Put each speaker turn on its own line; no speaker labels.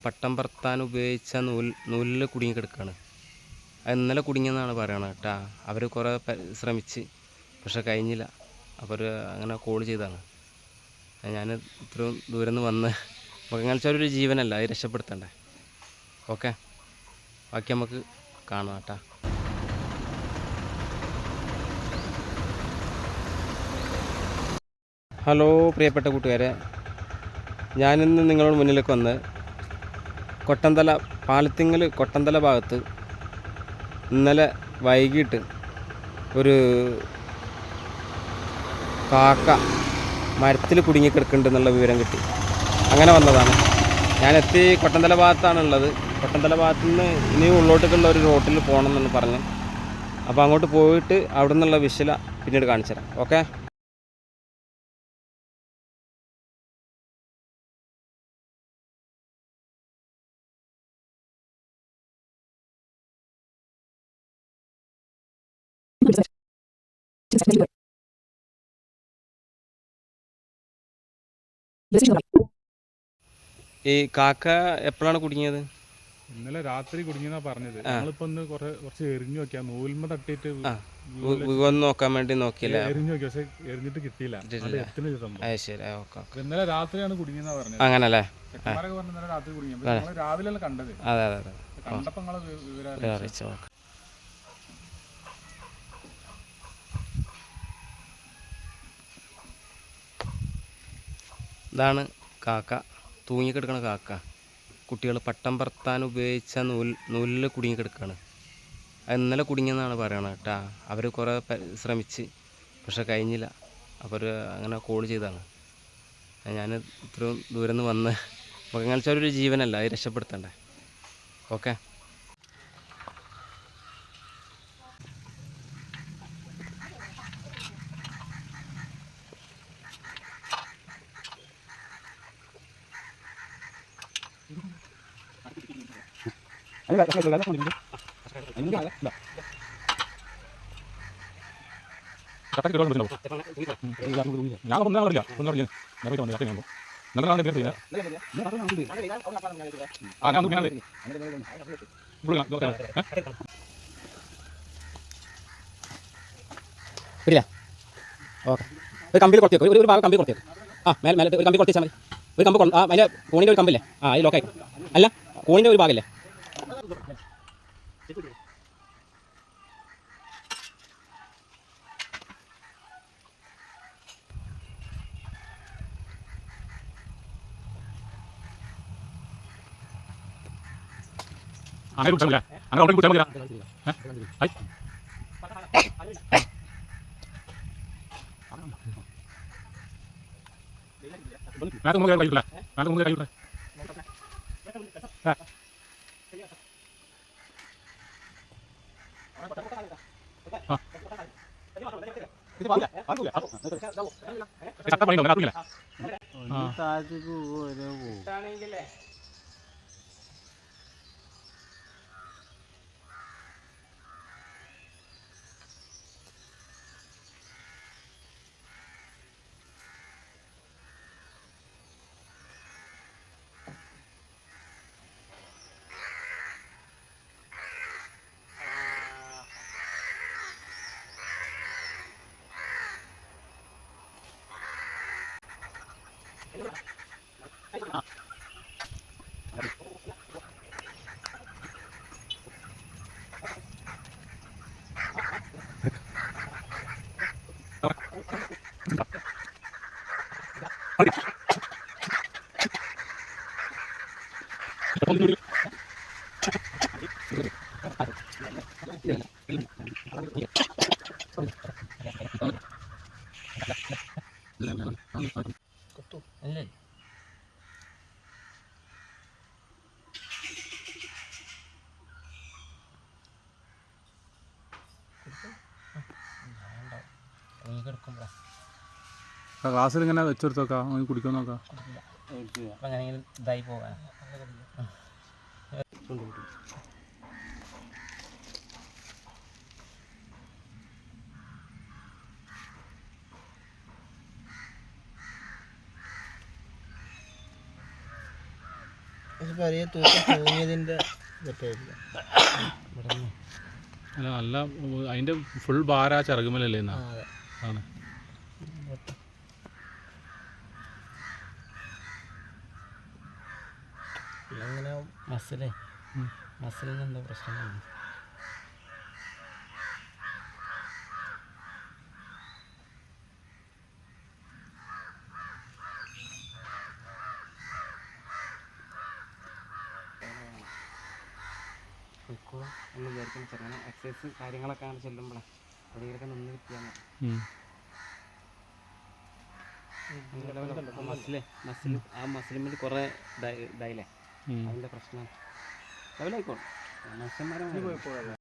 പട്ടം പറത്താൻ ഉപയോഗിച്ച നൂലിൽ കുടുങ്ങി കിടക്കുകയാണ്. അത് ഇന്നലെ കുടുങ്ങിയെന്നാണ് പറയണത് കേട്ടോ. അവർ കുറേ ശ്രമിച്ച് പക്ഷെ കഴിഞ്ഞില്ല. അപ്പോൾ അവർ അങ്ങനെ കോൾ ചെയ്തതാണ്. ഞാൻ ഇത്രയും ദൂരം നിന്ന് വന്ന് മൃഗങ്ങൾച്ചൊരു ജീവനല്ല, അത് രക്ഷപ്പെടുത്തണ്ടേ. ഓക്കെ, ബാക്കി നമുക്ക് കാണാം കേട്ടോ. ഹലോ പ്രിയപ്പെട്ട കൂട്ടുകാരെ, ഞാനിന്ന് നിങ്ങളുടെ മുന്നിലേക്ക് വന്ന് കൊട്ടന്തല പാലത്തിങ്ങൽ കൊട്ടന്തല ഭാഗത്ത് ഇന്നലെ വൈകിട്ട് ഒരു കാക്ക മരത്തിൽ കുടുങ്ങിക്കിടക്കുന്നുണ്ടെന്നുള്ള വിവരം കിട്ടി. അങ്ങനെ വന്നതാണ്. ഞാനെത്തി കൊട്ടന്തല ഭാഗത്താണുള്ളത്. കൊട്ടന്തല ഭാഗത്തു നിന്ന് ഇനി ഉള്ളോട്ടേക്കുള്ള ഒരു റോട്ടിൽ പോകണം എന്ന് പറഞ്ഞു. അപ്പോൾ അങ്ങോട്ട് പോയിട്ട് അവിടെ നിന്നുള്ള വിഷല പിന്നീട് കാണിച്ചു തരാം. ഓക്കെ. ഈ കാക്ക എപ്പോഴാണ് കുടുങ്ങിയത്?
ഇന്നലെ രാത്രി കുടുങ്ങിയെന്നാ പറഞ്ഞത്. നമ്മളിപ്പോ ഒന്ന് കുറച്ച് എറിഞ്ഞു നോക്കിയാ, നൂൽമ തട്ടിയിട്ട്
നോക്കാൻ വേണ്ടി നോക്കിയില്ല,
എറിഞ്ഞു നോക്കി. പക്ഷെ എറിഞ്ഞിട്ട് കിട്ടിയില്ല. ഇന്നലെ രാത്രിയാണ് കുടുങ്ങിയെന്നാ പറഞ്ഞത്.
അങ്ങനല്ലേ?
ചെക്കന്മാരൊക്കെ പറഞ്ഞു ഇന്നലെ രാത്രി കുടുങ്ങിയത്. നമ്മള് രാവിലെ കണ്ടത്.
അതെ അതെ അതെ,
കണ്ടപ്പോ നിങ്ങളെ വിവരം അറിയിച്ചു.
ഇതാണ് കാക്ക, തൂങ്ങിക്കിടക്കണ കാക്ക. കുട്ടികൾ പട്ടം പറത്താൻ ഉപയോഗിച്ച നൂലിൽ കുടുങ്ങി കിടക്കുകയാണ്. അത് ഇന്നലെ കുടുങ്ങിയെന്നാണ് പറയണത് കേട്ടോ. അവർ കുറേ ശ്രമിച്ച് പക്ഷെ കഴിഞ്ഞില്ല. അപ്പോൾ അവർ അങ്ങനെ കോൾ ചെയ്തതാണ്. ഞാൻ ഇത്രയും ദൂരം നിന്ന് വന്ന് മൃഗങ്ങൾച്ചൊരു ജീവനല്ല, അത് രക്ഷപ്പെടുത്തണ്ടേ. ഓക്കെ. ഒരു കമ്പിയിൽ കൊടുത്തേക്ക്, ഒരു ഭാഗം കമ്പി കൊടുത്തേക്ക്. മേലെ ഒരു കമ്പി കൊടുത്തേച്ചാൽ മതി. ഒരു കമ്പ് അതിൻ്റെ കോണിൻ്റെ ഒരു കമ്പില്ലേ, ഈ ലോക്കായി. അല്ല, കോണിൻ്റെ ഒരു ഭാഗമല്ലേ.
അങ്ങനെ കുടിച്ചാൽ മതി, അങ്ങനെ ഓൾറെഡി കുടിച്ചാൽ മതി. മേലെ നമ്മൾ കഴിയില്ല, മേലെ നമ്മൾ കഴിയില്ല. ചട്ട പണിയുണ്ടോ? അറിയില്ല. ഗ്ലാസ്സിൽ ഇങ്ങനെ വെച്ചെടുത്ത് നോക്കാം, കുടിക്കാൻ നോക്കാം.
ഇതായി പോകാൻ
വലിയ തൂക്കം തൂങ്ങിയതിൻ്റെ പറ്റായില്ല.
അല്ല നല്ല അതിൻ്റെ ഫുൾ ഭാരം ആ ചിറകുമലല്ലേ എന്നാ
അതെ
ആണ്.
അങ്ങനെ മസിലിന് എന്തോ പ്രശ്നമാണ്.
എന്ന് വിചാരിക്കുന്ന ചെറുങ്ങനെ എക്സസൈസ് കാര്യങ്ങളൊക്കെ ആണ് ചെല്ലുമ്പോഴേ എവിടെയൊക്കെ നിന്ന് കിട്ടിയാൽ മസിൽ ആ മസിലിൽ കുറേ ഇതായില്ലേ അതിൻ്റെ പ്രശ്നം ലെവലായിക്കോളും മനുഷ്യന്മാരെ